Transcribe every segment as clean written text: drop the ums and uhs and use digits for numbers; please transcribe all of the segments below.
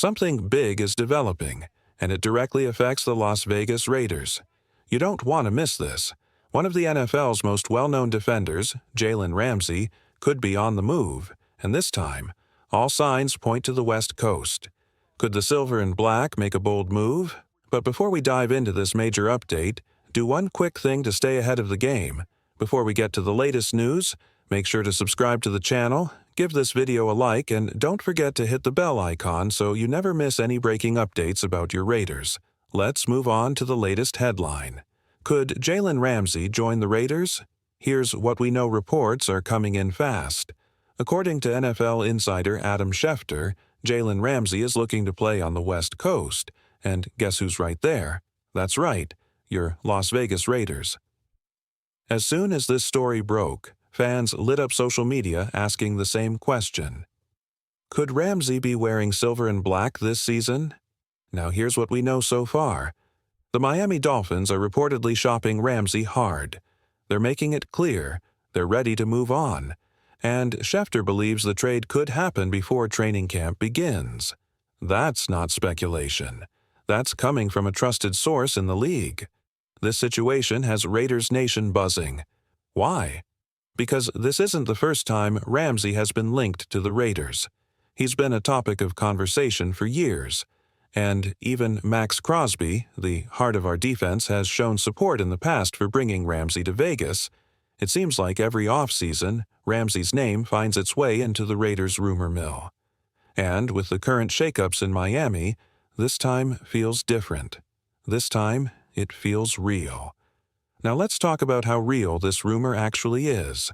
Something big is developing, and it directly affects the Las Vegas Raiders. You don't want to miss this. One of the NFL's most well-known defenders, Jalen Ramsey, could be on the move, and this time, all signs point to the West Coast. Could the Silver and Black make a bold move? But before we dive into this major update, do one quick thing to stay ahead of the game. Before we get to the latest news, make sure to subscribe to the channel, give this video a like, and don't forget to hit the bell icon so you never miss any breaking updates about your Raiders. Let's move on to the latest headline. Could Jalen Ramsey join the Raiders? Here's what we know: reports are coming in fast. According to NFL insider Adam Schefter, Jalen Ramsey is looking to play on the West Coast. And guess who's right there? That's right, your Las Vegas Raiders. As soon as this story broke, fans lit up social media asking the same question. Could Ramsey be wearing silver and black this season? Now here's what we know so far. The Miami Dolphins are reportedly shopping Ramsey hard. They're making it clear they're ready to move on, and Schefter believes the trade could happen before training camp begins. That's not speculation. That's coming from a trusted source in the league. This situation has Raiders Nation buzzing. Why? Because this isn't the first time Ramsey has been linked to the Raiders. He's been a topic of conversation for years. And even Max Crosby, the heart of our defense, has shown support in the past for bringing Ramsey to Vegas. It seems like every offseason, Ramsey's name finds its way into the Raiders' rumor mill. And with the current shakeups in Miami, this time feels different. This time, it feels real. Now let's talk about how real this rumor actually is.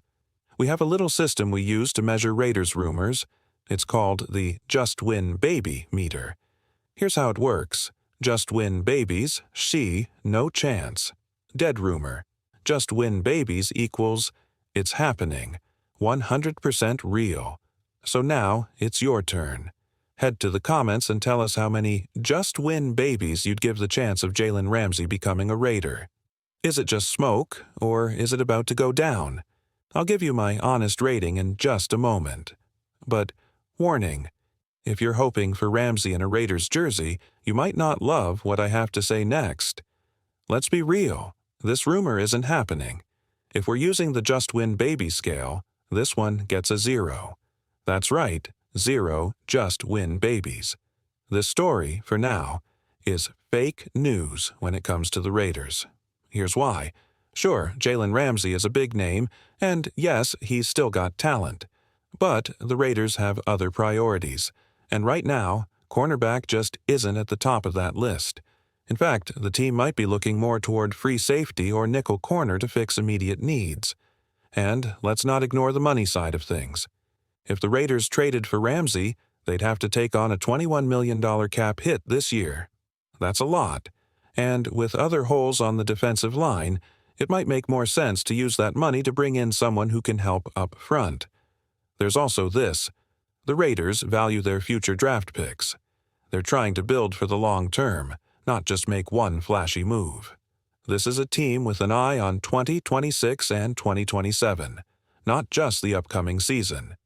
We have a little system we use to measure Raiders rumors. It's called the Just Win Baby meter. Here's how it works. Just win babies, she, no chance. Dead rumor. Just win babies equals, it's happening. 100% real. So now, it's your turn. Head to the comments and tell us how many just win babies you'd give the chance of Jalen Ramsey becoming a Raider. Is it just smoke, or is it about to go down? I'll give you my honest rating in just a moment. But, warning. If you're hoping for Ramsey in a Raiders jersey, you might not love what I have to say next. Let's be real. This rumor isn't happening. If we're using the Just Win Baby scale, this one gets a 0. That's right, 0 just win babies. This story, for now, is fake news when it comes to the Raiders. Here's why. Sure, Jalen Ramsey is a big name, and yes, he's still got talent. But the Raiders have other priorities. And right now, cornerback just isn't at the top of that list. In fact, the team might be looking more toward free safety or nickel corner to fix immediate needs. And let's not ignore the money side of things. If the Raiders traded for Ramsey, they'd have to take on a $21 million cap hit this year. That's a lot. And with other holes on the defensive line, it might make more sense to use that money to bring in someone who can help up front. There's also this. The Raiders value their future draft picks. They're trying to build for the long term, not just make one flashy move. This is a team with an eye on 2026 and 2027, not just the upcoming season.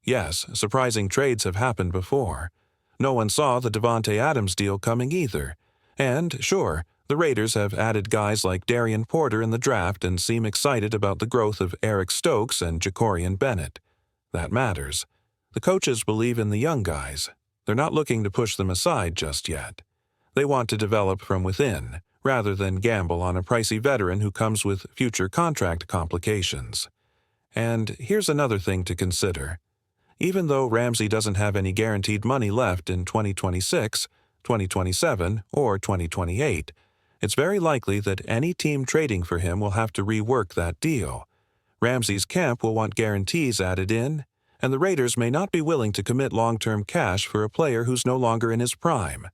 Yes, surprising trades have happened before. No one saw the Davante Adams deal coming either. And, sure, the Raiders have added guys like Darian Porter in the draft and seem excited about the growth of Eric Stokes and Jacorian Bennett. That matters. The coaches believe in the young guys. They're not looking to push them aside just yet. They want to develop from within, rather than gamble on a pricey veteran who comes with future contract complications. And here's another thing to consider. Even though Ramsey doesn't have any guaranteed money left in 2026, 2027, or 2028, it's very likely that any team trading for him will have to rework that deal. Ramsey's camp will want guarantees added in, and the Raiders may not be willing to commit long-term cash for a player who's no longer in his prime.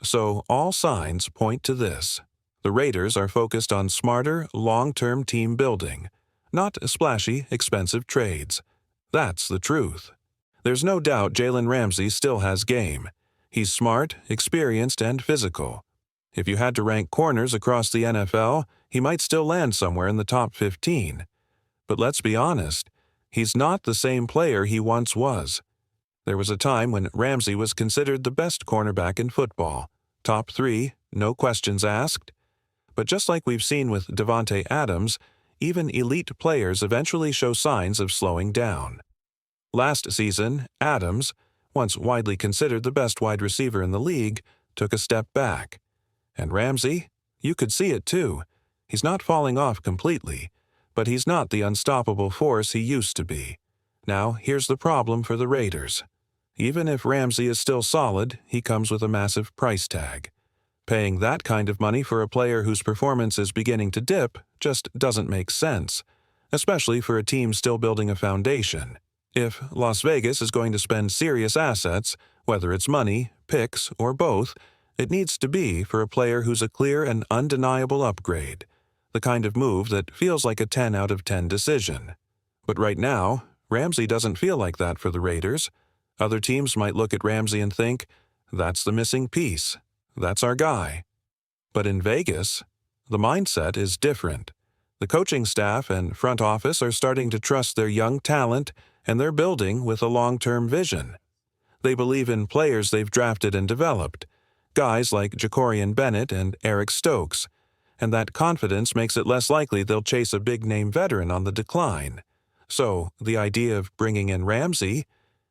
So all signs point to this. The Raiders are focused on smarter, long-term team building, not splashy, expensive trades. That's the truth. There's no doubt Jalen Ramsey still has game. He's smart, experienced, and physical. If you had to rank corners across the NFL, he might still land somewhere in the top 15. But let's be honest, he's not the same player he once was. There was a time when Ramsey was considered the best cornerback in football. Top 3, no questions asked. But just like we've seen with Davante Adams, even elite players eventually show signs of slowing down. Last season, Adams, once widely considered the best wide receiver in the league, took a step back. And Ramsey? You could see it too. He's not falling off completely, but he's not the unstoppable force he used to be. Now, here's the problem for the Raiders. Even if Ramsey is still solid, he comes with a massive price tag. Paying that kind of money for a player whose performance is beginning to dip just doesn't make sense, especially for a team still building a foundation. If Las Vegas is going to spend serious assets, whether it's money, picks, or both, it needs to be for a player who's a clear and undeniable upgrade, the kind of move that feels like a 10 out of 10 decision. But right now, Ramsey doesn't feel like that for the Raiders. Other teams might look at Ramsey and think, that's the missing piece. That's our guy. But in Vegas, the mindset is different. The coaching staff and front office are starting to trust their young talent, and they're building with a long-term vision. They believe in players they've drafted and developed, guys like Jacorian Bennett and Eric Stokes, and that confidence makes it less likely they'll chase a big-name veteran on the decline. So, the idea of bringing in Ramsey,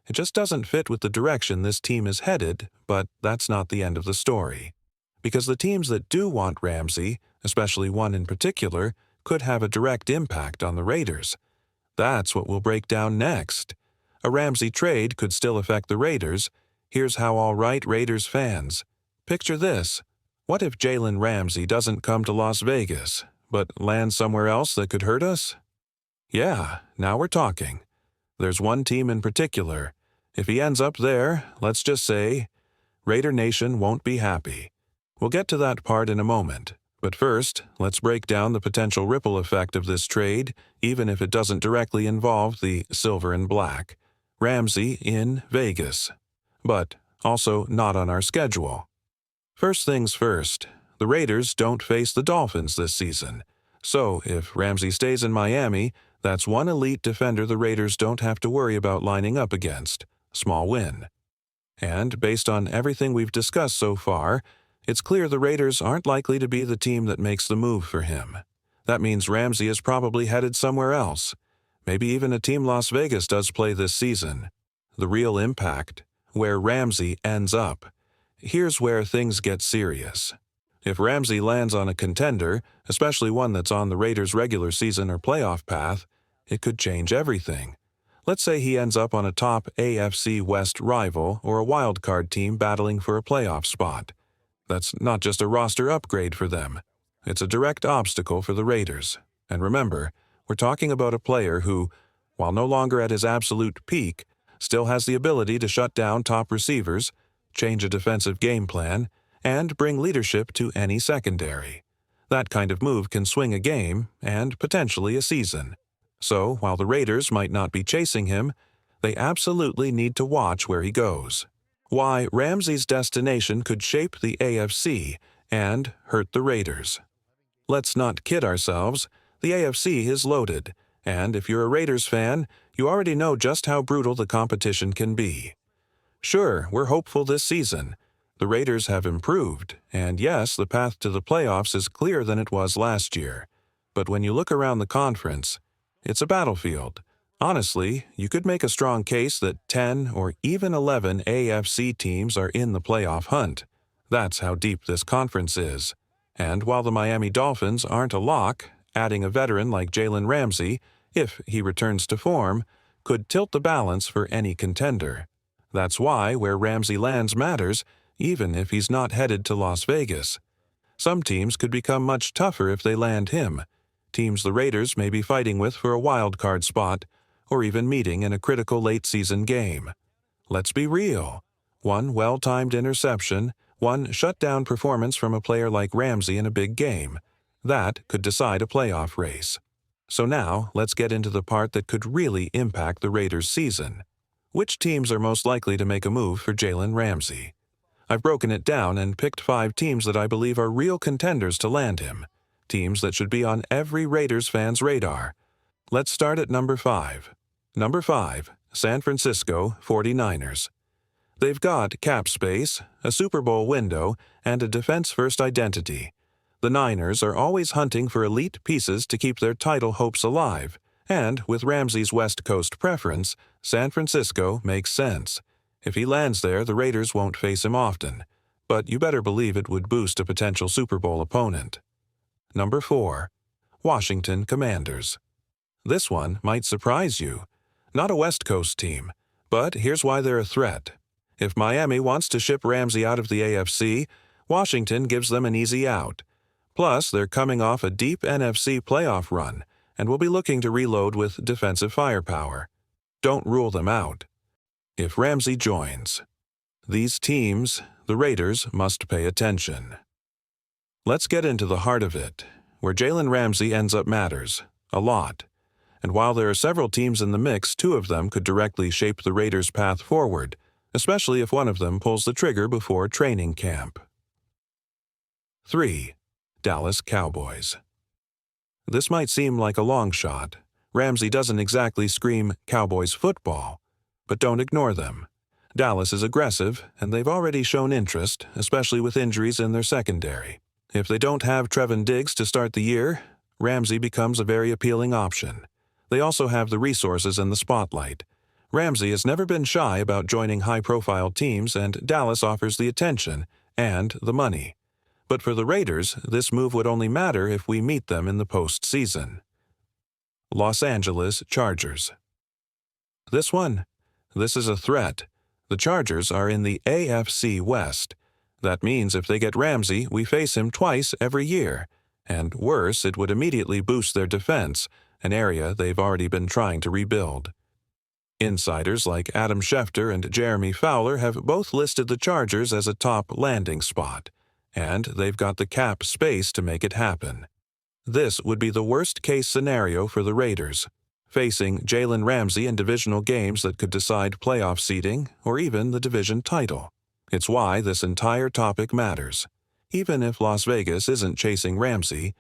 it just doesn't fit with the direction this team is headed, but that's not the end of the story. Because the teams that do want Ramsey, especially one in particular, could have a direct impact on the Raiders. That's what we'll break down next. A Ramsey trade could still affect the Raiders. Here's how all right, Raiders fans. Picture this. What if Jalen Ramsey doesn't come to Las Vegas, but lands somewhere else that could hurt us? Yeah, now we're talking. There's one team in particular. If he ends up there, let's just say, Raider Nation won't be happy. We'll get to that part in a moment. But first, let's break down the potential ripple effect of this trade, even if it doesn't directly involve the silver and black. Ramsey in Vegas. But also not on our schedule. First things first, the Raiders don't face the Dolphins this season. So, if Ramsey stays in Miami, that's one elite defender the Raiders don't have to worry about lining up against. Small win. And based on everything we've discussed so far, it's clear the Raiders aren't likely to be the team that makes the move for him. That means Ramsey is probably headed somewhere else. Maybe even a team Las Vegas does play this season. The real impact, where Ramsey ends up. Here's where things get serious. If Ramsey lands on a contender, especially one that's on the Raiders' regular season or playoff path, it could change everything. Let's say he ends up on a top AFC West rival or a wildcard team battling for a playoff spot. That's not just a roster upgrade for them. It's a direct obstacle for the Raiders. And remember, we're talking about a player who, while no longer at his absolute peak, still has the ability to shut down top receivers, change a defensive game plan, and bring leadership to any secondary. That kind of move can swing a game and potentially a season. So, while the Raiders might not be chasing him, they absolutely need to watch where he goes. Why Ramsey's destination could shape the AFC and hurt the Raiders. Let's not kid ourselves, the AFC is loaded, and if you're a Raiders fan, you already know just how brutal the competition can be. Sure, we're hopeful this season. The Raiders have improved, and yes, the path to the playoffs is clearer than it was last year. But when you look around the conference, it's a battlefield. Honestly, you could make a strong case that 10 or even 11 AFC teams are in the playoff hunt. That's how deep this conference is. And while the Miami Dolphins aren't a lock, adding a veteran like Jalen Ramsey, if he returns to form, could tilt the balance for any contender. That's why where Ramsey lands matters, even if he's not headed to Las Vegas. Some teams could become much tougher if they land him. Teams the Raiders may be fighting with for a wild card spot, or even meeting in a critical late-season game. Let's be real. One well-timed interception, one shutdown performance from a player like Ramsey in a big game. That could decide a playoff race. So now, let's get into the part that could really impact the Raiders' season. Which teams are most likely to make a move for Jalen Ramsey? I've broken it down and picked 5 teams that I believe are real contenders to land him. Teams that should be on every Raiders fan's radar. Let's start at number 5. Number 5, San Francisco 49ers. They've got cap space, a Super Bowl window, and a defense-first identity. The Niners are always hunting for elite pieces to keep their title hopes alive, and with Ramsey's West Coast preference, San Francisco makes sense. If he lands there, the Raiders won't face him often, but you better believe it would boost a potential Super Bowl opponent. Number 4. Washington Commanders. This one might surprise you. Not a West Coast team, but here's why they're a threat. If Miami wants to ship Ramsey out of the AFC, Washington gives them an easy out. Plus, they're coming off a deep NFC playoff run and will be looking to reload with defensive firepower. Don't rule them out. If Ramsey joins these teams, the Raiders must pay attention. Let's get into the heart of it. Where Jalen Ramsey ends up matters a lot. And while there are several teams in the mix, 2 of them could directly shape the Raiders' path forward, especially if one of them pulls the trigger before training camp. 3. Dallas Cowboys. This might seem like a long shot. Ramsey doesn't exactly scream Cowboys football, but don't ignore them. Dallas is aggressive, and they've already shown interest, especially with injuries in their secondary. If they don't have Trevon Diggs to start the year, Ramsey becomes a very appealing option. They also have the resources and the spotlight. Ramsey has never been shy about joining high-profile teams, and Dallas offers the attention and the money. But for the Raiders, this move would only matter if we meet them in the postseason. Los Angeles Chargers. This is a threat. The Chargers are in the AFC West. That means if they get Ramsey, we face him twice every year. And worse, it would immediately boost their defense, an area they've already been trying to rebuild. Insiders like Adam Schefter and Jeremy Fowler have both listed the Chargers as a top landing spot, and they've got the cap space to make it happen. This would be the worst-case scenario for the Raiders, facing Jalen Ramsey in divisional games that could decide playoff seeding or even the division title. It's why this entire topic matters. Even if Las Vegas isn't chasing Ramsey,